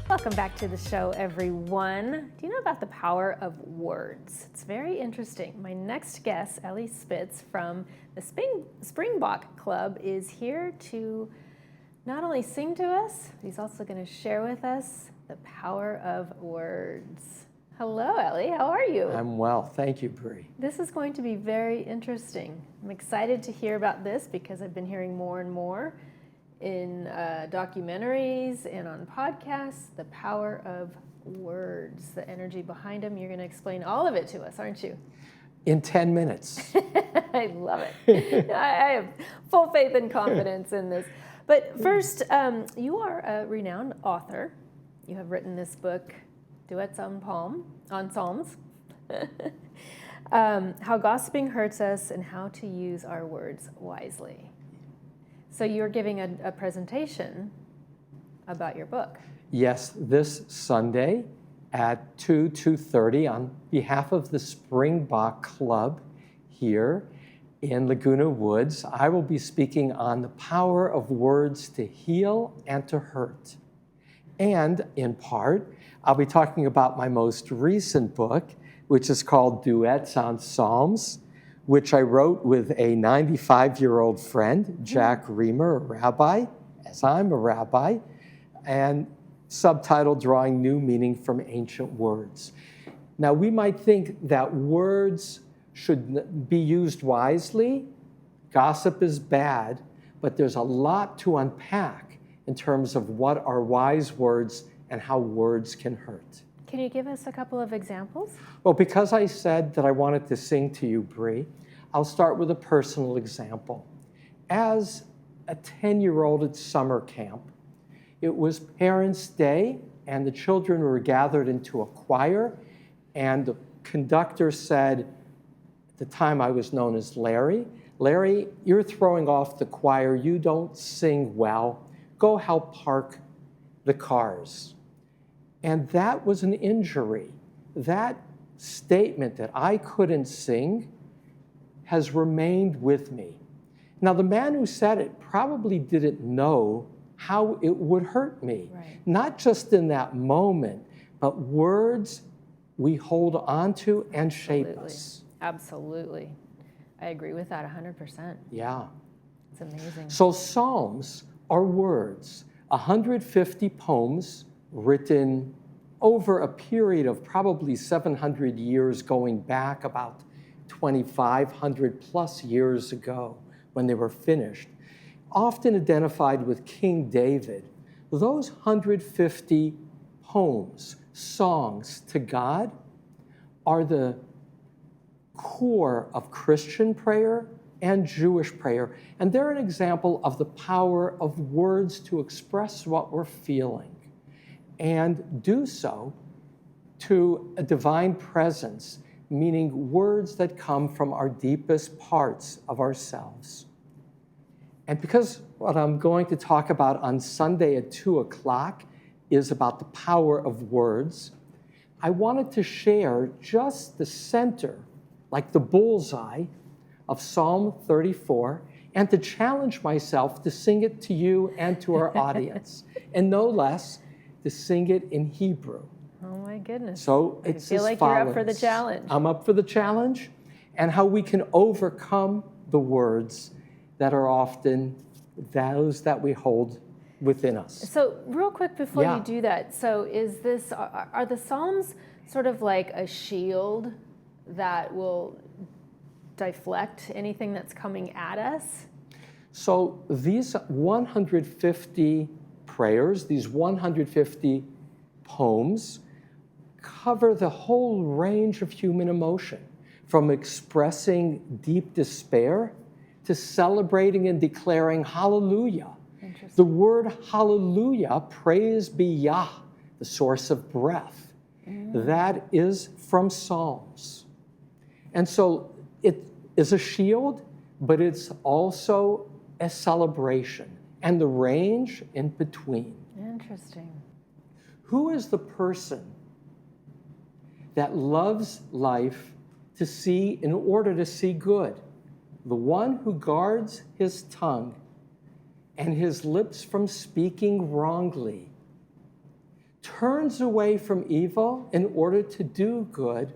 Welcome back to the show, everyone. Do you know about the power of words? It's very interesting. My next guest, Ellie Spitz from the Springbok Club, is here to not only sing to us, but he's also going to share with us the power of words. Hello, Ellie. How are you? I'm well. Thank you, Bree. This is going to be very interesting. I'm excited to hear about this because I've been hearing more and more in documentaries and on podcasts, the power of words, the energy behind them. You're going to explain all of it to us, aren't you? In 10 minutes. I love it. I have full faith and confidence in this. But first, you are a renowned author. You have written this book, Duets on Psalms, How Gossiping Hurts Us and How to Use Our Words Wisely. So you're giving a presentation about your book. Yes, this Sunday at 2:30 on behalf of the Springbok Club here in Laguna Woods, I will be speaking on the power of words to heal and to hurt. And in part, I'll be talking about my most recent book, which is called Duets on Psalms, which I wrote with a 95-year-old friend, Jack Reamer, a rabbi, as I'm a rabbi, and subtitled Drawing New Meaning from Ancient Words. Now, we might think that words should be used wisely. Gossip is bad, but there's a lot to unpack in terms of what are wise words and how words can hurt. Can you give us a couple of examples? Well, because I said that I wanted to sing to you, Bree, I'll start with a personal example. As a 10-year-old at summer camp, it was Parents' Day, and the children were gathered into a choir, and the conductor said, at the time I was known as Larry, "Larry, you're throwing off the choir. You don't sing well. Go help park the cars." And that was an injury. That statement that I couldn't sing has remained with me. Now, the man who said it probably didn't know how it would hurt me. Right. Not just in that moment, but words we hold on to and shape us. Absolutely. I agree with that 100%. Yeah. It's amazing. So Psalms are words, 150 poems written over a period of probably 700 years, going back about 2,500 plus years ago when they were finished, often identified with King David. Those 150 poems, songs to God, are the core of Christian prayer and Jewish prayer, and they're an example of the power of words to express what we're feeling and do so to a divine presence, meaning words that come from our deepest parts of ourselves. And because what I'm going to talk about on Sunday at 2 o'clock is about the power of words, I wanted to share just the center, like the bullseye, of Psalm 34, and to challenge myself to sing it to you and to our audience, and no less, to sing it in Hebrew. Oh my goodness. So it's I feel like you're up for the challenge. I'm up for the challenge, and how we can overcome the words that are often those that we hold within us. So real quick before Yeah. you do that, so is this, are the Psalms sort of like a shield that will deflect anything that's coming at us? So these 150 prayers, these 150 poems, cover the whole range of human emotion, from expressing deep despair to celebrating and declaring hallelujah. The word hallelujah, praise be Yah, the source of breath. That is from Psalms. And so it is a shield, but it's also a celebration, and the range in between. Interesting. Who is the person that loves life to see in order to see good? The one who guards his tongue and his lips from speaking wrongly, turns away from evil in order to do good,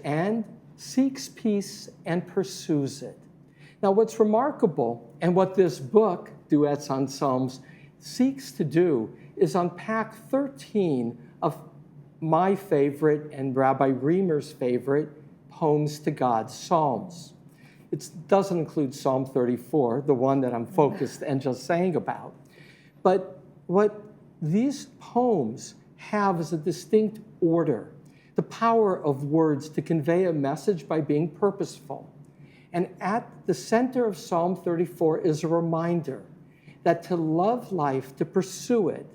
and seeks peace and pursues it. Now, what's remarkable, and what this book, Duets on Psalms, seeks to do, is unpack 13 of my favorite and Rabbi Reamer's favorite poems to God, Psalms. It doesn't include Psalm 34, the one that I'm focused and just saying about. But what these poems have is a distinct order, the power of words to convey a message by being purposeful. And at the center of Psalm 34 is a reminder that to love life, to pursue it,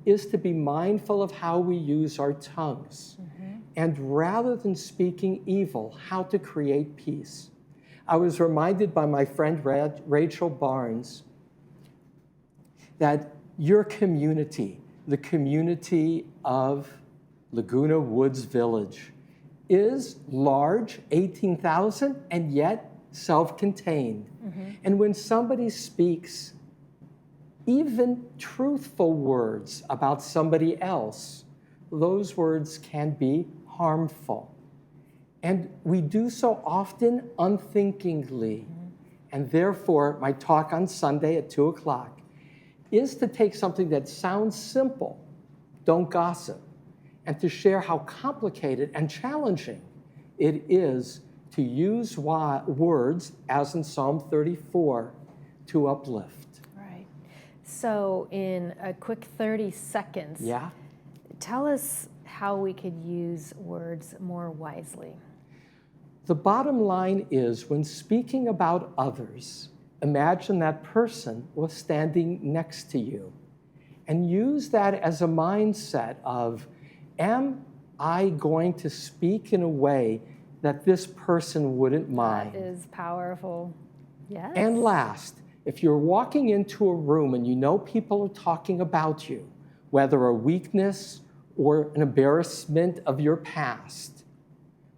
is to be mindful of how we use our tongues. And rather than speaking evil, how to create peace. I was reminded by my friend Rachel Barnes that your community, the community of Laguna Woods Village, is large, 18,000, and yet self-contained. And when somebody speaks even truthful words about somebody else, those words can be harmful. And we do so often unthinkingly. And therefore, my talk on Sunday at 2 o'clock is to take something that sounds simple, don't gossip, and to share how complicated and challenging it is to use words, as in Psalm 34, to uplift. Right. So in a quick 30 seconds, tell us how we could use words more wisely. The bottom line is, when speaking about others, imagine that person was standing next to you and use that as a mindset of, am I going to speak in a way that this person wouldn't mind? That is powerful. Yes. And last, if you're walking into a room and you know people are talking about you, whether a weakness or an embarrassment of your past,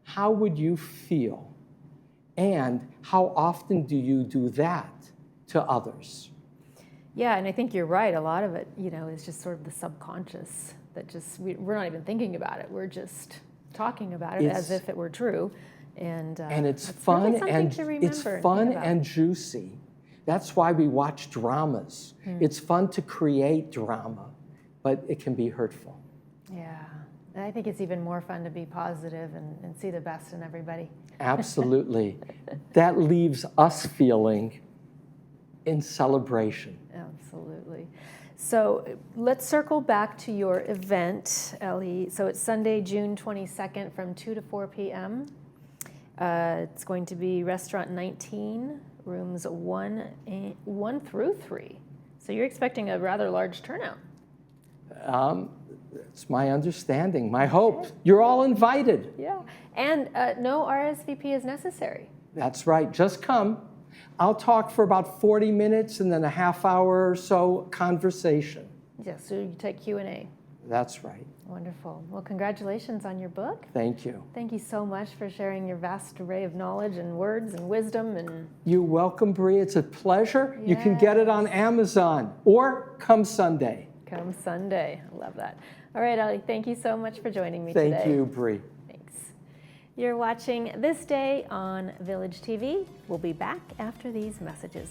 how would you feel? And how often do you do that to others? Yeah, and I think you're right. A lot of it, is just sort of the subconscious that just, we're not even thinking about it. We're just talking about it as if it were true. And it's fun, really and juicy. That's why we watch dramas. It's fun to create drama, but it can be hurtful. Yeah. And I think it's even more fun to be positive and see the best in everybody. Absolutely. That leaves us feeling in celebration. Absolutely. So let's circle back to your event, Ellie. So it's Sunday, June 22nd from 2 to 4 p.m. It's going to be Restaurant 19, rooms 1 through 3. So you're expecting a rather large turnout. It's my understanding, my hope. You're all invited. Yeah, and no RSVP is necessary. That's right, just come. I'll talk for about 40 minutes and then a half hour or so conversation. Yeah, so you take Q&A. That's right. Wonderful. Well, congratulations on your book. Thank you. Thank you so much for sharing your vast array of knowledge and words and wisdom. And you're welcome, Bree. It's a pleasure. Yes. You can get it on Amazon or come Sunday. Come Sunday. I love that. All right, Ellie, thank you so much for joining me today. Thank you, Bree. Thanks. You're watching This Day on Village TV. We'll be back after these messages.